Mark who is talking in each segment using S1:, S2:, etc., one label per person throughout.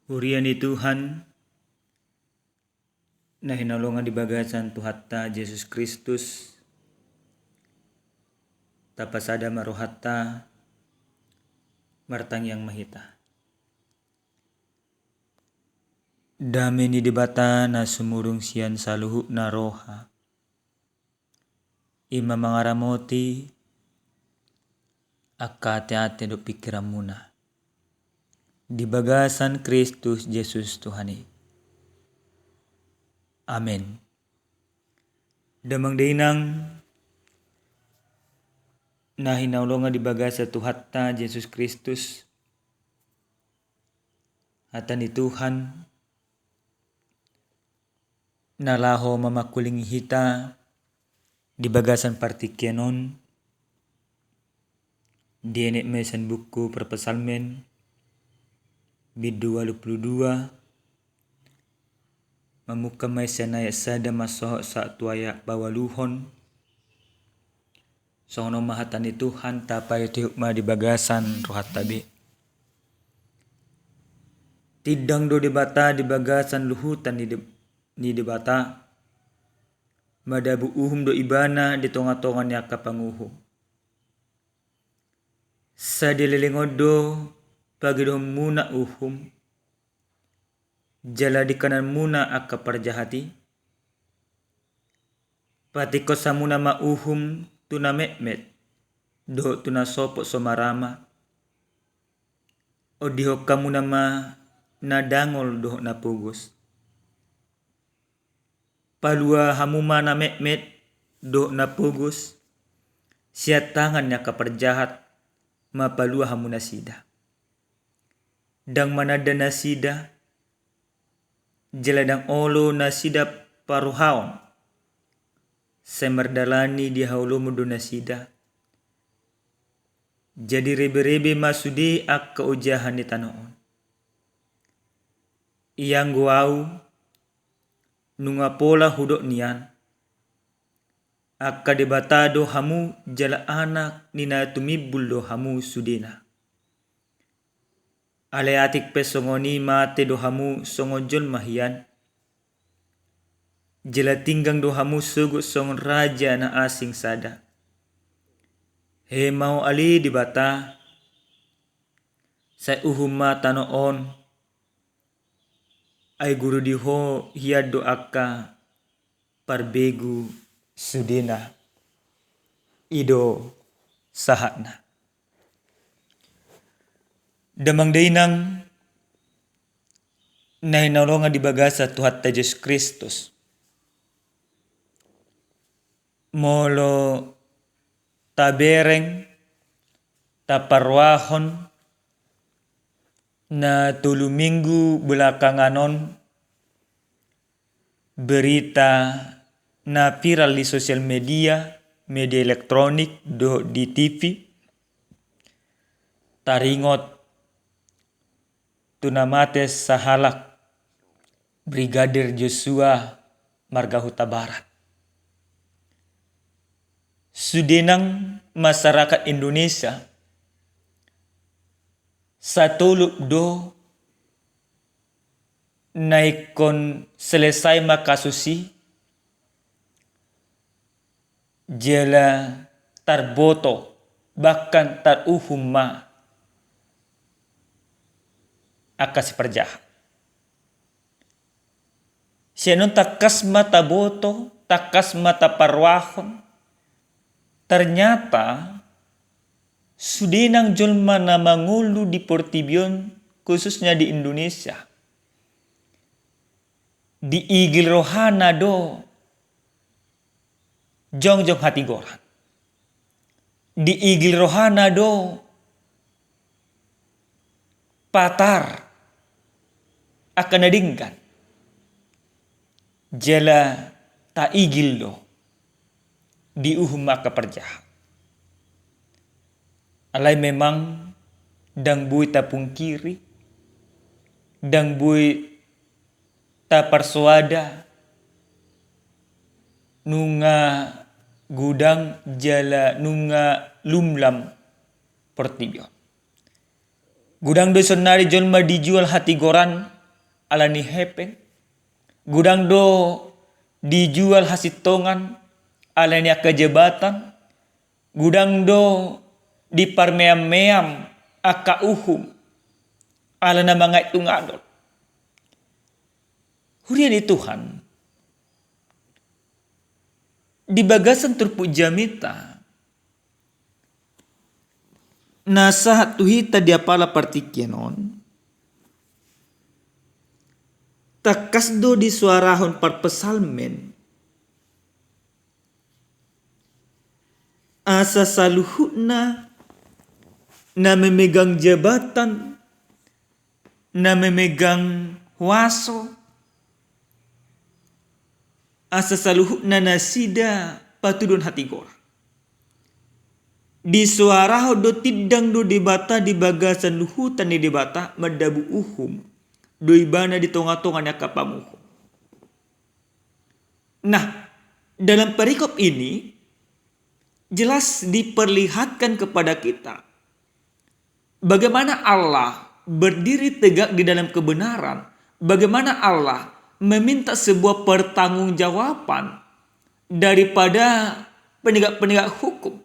S1: Huriani Tuhan na hinalongan di bagasan Tuhatta Yesus Kristus tapasada marohatta martang yang mahita. Dami ni dibata na sumurung sian saluhu na roha. Ima mangaramoti akate-ate do pikiran muna. Di bagasan Kristus Yesus Tuhani. Amin. Damang dinang na hinaulongan di bagasa Tuhatta Yesus Kristus hatan ni Tuhan nalaho mamakuling hita di bagasan partikyanon dienek mesan buku perpesalmen bidu 22 mamuka mesan ayat sada masoh sa tuaya bawaluhon sono mahatan ni Tuhan tapai hukma di bagasan rohat tabi tidang do dibata di bagasan luhutan ni dibata madabu uhum do ibana di tonga-tongan ni akapanguhum sa dililingodo pagi do muna uhum jala di kanan muna akka parjahati patiko sa muna ma uhum tuna mekmet do tuna sopo somarama o diho kamu nama nadangol do na pugus palua hamuma na mekmet do na pugus siat tangan nya kaparjahat mapalua hamuna sida dang manada nasida jeladang olo nasida paruhaon semerdalani di haulu mudu nasida jadi rebe-rebe masudi akka ujahan di tanoon iyang guau nunga pola hudok nian akka debatado hamu jala anak nina tumibul do hamu sudina ale atik pesongoni mate do hamu songojol mahian jela tinggang do hamu sugut song raja na asing sada he mau ali dibata sa uhuma tanoon ay guru diho hiad do akka parbegu sudina ido sahatna damang dainang na hinalongan di bagasa Tuhatta Yesus Kristus molo tabereng taparwahon na 3 minggu belakanganon berita na viral di sosial media elektronik do di TV taringot tunamate sahalak Brigadir Joshua Marga Huta Barat. Sudenang masyarakat Indonesia satuluk do naikon selesai makasusi jela tarboto bahkan taruhumma akasi perjahat. Sianon takas mata boto, takas mata parwahon. Ternyata sudenang jolma na mangulu di Portibion khususnya di Indonesia. Di igil rohana do jongjong hati goran. Di igil rohana do patar akan nadingkan jala ta igil do di uhum maka perjahat alai memang dang bui ta pungkiri dang bui ta persuada nunga gudang jala nunga lumlam Portibion. Gudang doson nari jolma dijual hati goran alani hepeng. Gudang do dijual hasitongan alani aka jabatan. Gudang do diparmeam-meam aka uhum alana mga itungadol. Hurian di Tuhan. Di bagasan turpu jamita. Nasa tuhita dia pala partikyanon. Takasdo di suarahon parpesalmen. Asa saluhutna na memegang jabatan, na memegang waso, asa saluhutna na sida patudon hati gora. Di suaraho do tidang do debata di bagasan luhutan di debata madabu uhum. Do ibana di tonga-tonga na kapamuho. Nah, dalam perikop ini jelas diperlihatkan kepada kita bagaimana Allah berdiri tegak di dalam kebenaran, bagaimana Allah meminta sebuah pertanggungjawaban daripada penegak-penegak hukum.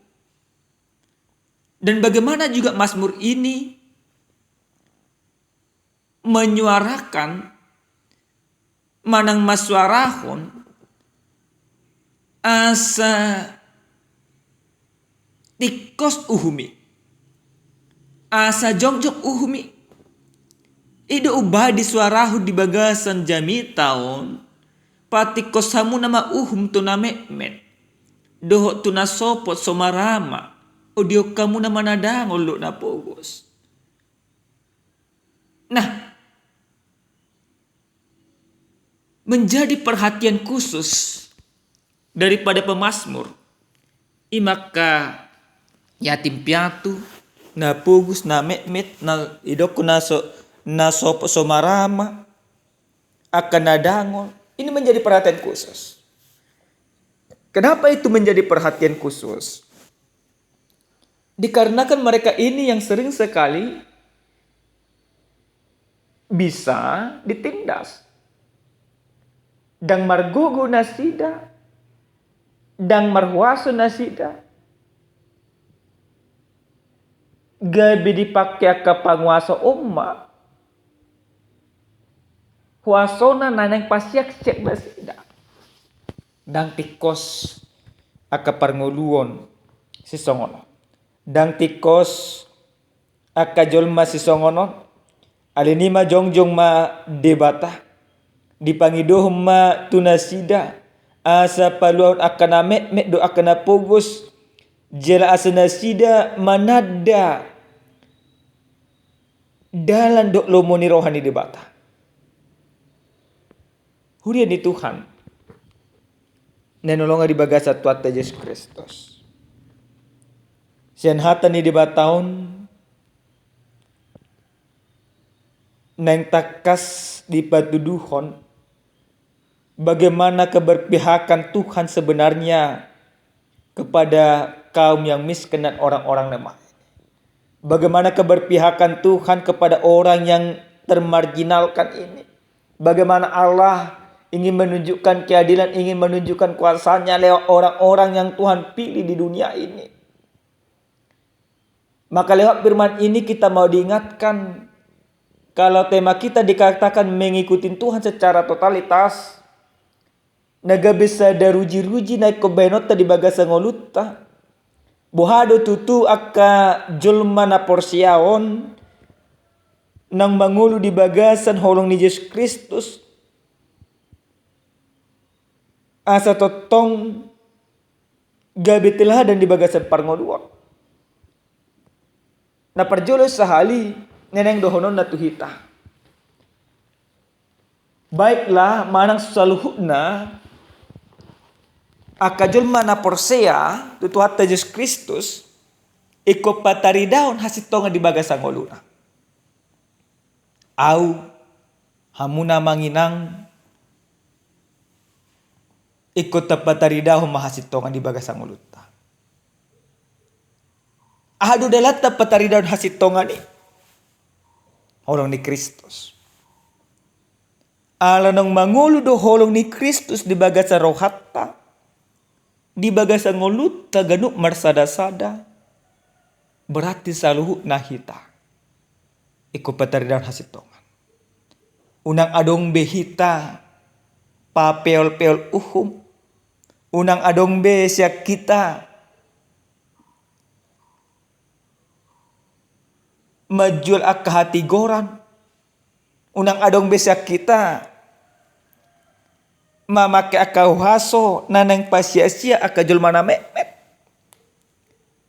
S1: Dan bagaimana juga Mazmur ini menyuarakan manang maswarahon asa tikos uhumi, asa jongjok uhumi. Ido ubah di suarahu di bagasan jami taon patikos hamu nama uhum tunamemet doho tunasopot somarama odio kamu nama nadangol lo na pogos. Nah, menjadi perhatian khusus daripada pemazmur imaka yatim piatu na pugus na met na idoko na sopo somarama akan nadangol. Ini menjadi perhatian khusus. Kenapa itu menjadi perhatian khusus? Dikarenakan mereka ini yang sering sekali bisa ditindas. Dang margugu nasida, dang marhuaso nasida, gabi dipakai ke penguasa umma, huasona nanang pasiak cek basida, dang tikos aka parnguluon si songono, dang tikos aka jolma si songono, alinima jongjong ma debata. Dipangidohom ma tunasida asa paluan akana met do akana pogos jela asana sida manada dalan do lomoni rohani debata. Hurian di Tuhan nenolonga di bagasa tuata Yesus Kristus. Sian hata ni debataon neng takas di patuduhon bagaimana keberpihakan Tuhan sebenarnya kepada kaum yang miskin dan orang-orang lemah. Bagaimana keberpihakan Tuhan kepada orang yang termarginalkan ini. Bagaimana Allah ingin menunjukkan keadilan, ingin menunjukkan kuasanya lewat orang-orang yang Tuhan pilih di dunia ini. Maka lewat firman ini kita mau diingatkan, kalau tema kita dikatakan mengikuti Tuhan secara totalitas, naga bisa daruji-ruji naik ke benota di bagasa ngoluta. Bohado tutu aka julma na porsiaon nang mangulu di bagasan holong ni Yesus Kristus. Asa totong gabi telah dan di bagasan parngoluan. Na parjolo sahali neneng dohonon na tuhita. Baiklah manang saluhutna akajul mana porsea tutu hatta Yesus Kristus iko patari daun hasitonga di bagasang oluna. Au hamuna manginang iko tapatari daun mahasitonga di bagasang oluta. Ahadu dalat tapatari daun hasitonga ni orang ni Kristus. Ala nang mangulu do holong ni Kristus di bagasa rohatta. Di bagasa ngolut ganuk marsada-sada. Berarti saluhu nahita. Iko pataridan hasitongan. Unang adong behita. Papeol-peol uhum. Unang adong be siya kita. Majul akahatigoran. Unang adong be siya kita. Mamake akauhaso nanang pasya-sya akajul mana mepet.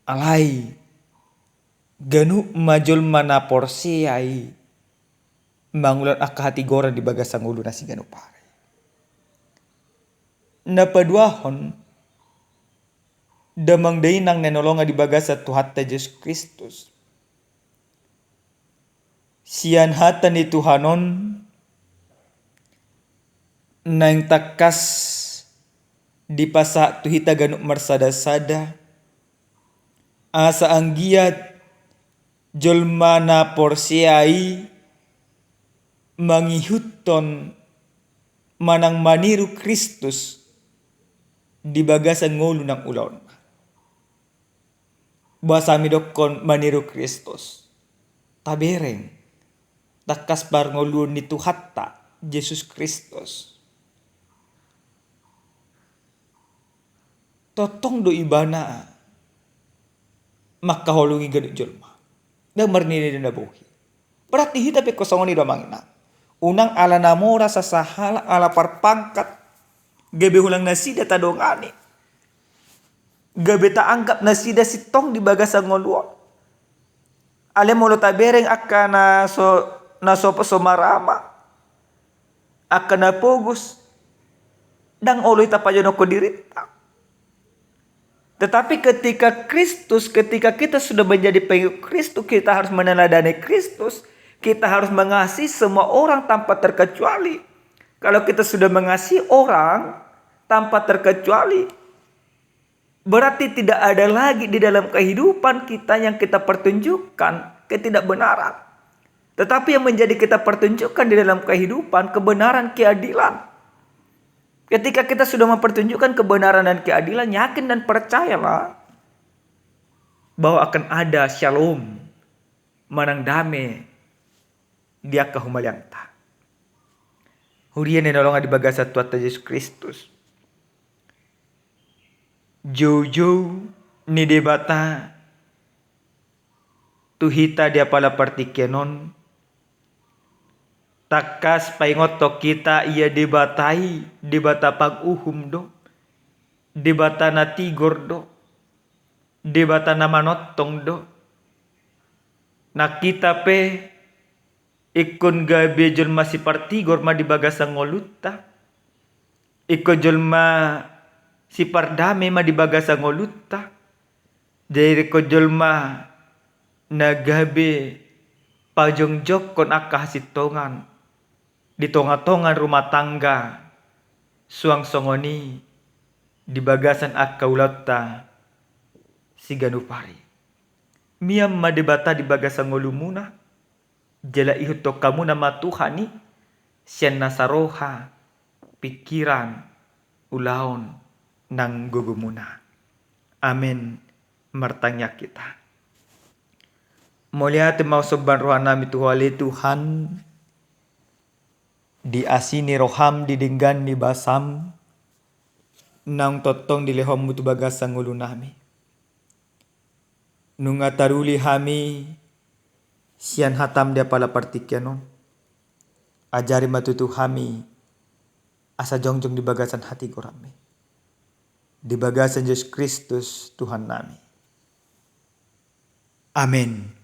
S1: Alai. Ganu majul mana porsiai. Mangulan akahatigoran di bagasang ulo na si ganu pare. Napaduahon, damang day nang nanolonga di bagasa Tuhata Yesus Kristus. Siyan hata ni Tuhanon, nang takas di pasa tuhita ganuk marsada-sada, asa anggiat jolma na porsiai, mangihuton manang maniru Kristus, di bagasan ngulu ng ulon. Basami dokon maniru Kristus. Tabereng. Takas bar ngulu ni Tuhata Yesus Kristus. Totong do ibana. Makahulungi ganit jolma. Damar nini na buhi. Berarti hita pe kosongan ni damangina. Unang ala namora sa sahala ala parpangkat. Gabi hulang nasida tadongani. Gabi ta anggap nasida sitong di bagasa ngoluon. Ale molo tabereng akka na sopo somarama. Akka na pogus. Dang oloy tapayon ko dirita. Tetapi ketika kita sudah menjadi pengikut Kristus, kita harus meneladani Kristus. Kita harus mengasihi semua orang tanpa terkecuali. Kalau kita sudah mengasihi orang tanpa terkecuali, berarti tidak ada lagi di dalam kehidupan kita yang kita pertunjukkan ketidakbenaran. Tetapi yang menjadi kita pertunjukkan di dalam kehidupan kebenaran, keadilan. Ketika kita sudah mempertunjukkan kebenaran dan keadilan, yakin dan percayalah bahwa akan ada shalom, manang damai dia kahumalianta. Hurian yang nolongan di bagasa Tuhan Yesus Kristus. Jojo ni debata tuhita dia pala partikenon. Takas paingoto kita ia debatai debata pag-uhum do. Debata na tigor do. Debata na manotong do. Nakita pe ikon gabi jolma si partigor ma di bagasa ngoluta. Iko jolma si pardame ma di bagasa ngoluta. Jadi ko jolma na gabi pajong jok kon akah sitongan. Di tonga-tongan rumah tangga. Suang songoni di bagasan akaulata si ganupari. Miam madebata di bagasan ngolumuna. Jala ihuto kamu nama Tuhani. Siyan nasaroha pikiran ulaon nang gugumuna. Amin. Martanya kita. Mulia mau soban rohanami tuhali Tuhan. Di asini roham didinggan ni basam. Nang totong dilehom mutu bagasang ulu nami. Nunga taruli hami. Sian hatam dia pala partikyanon. Ajari matutu hami. Asa jongjong di bagasan hati korami. Di bagasan Yesus Kristus Tuhan nami. Amin.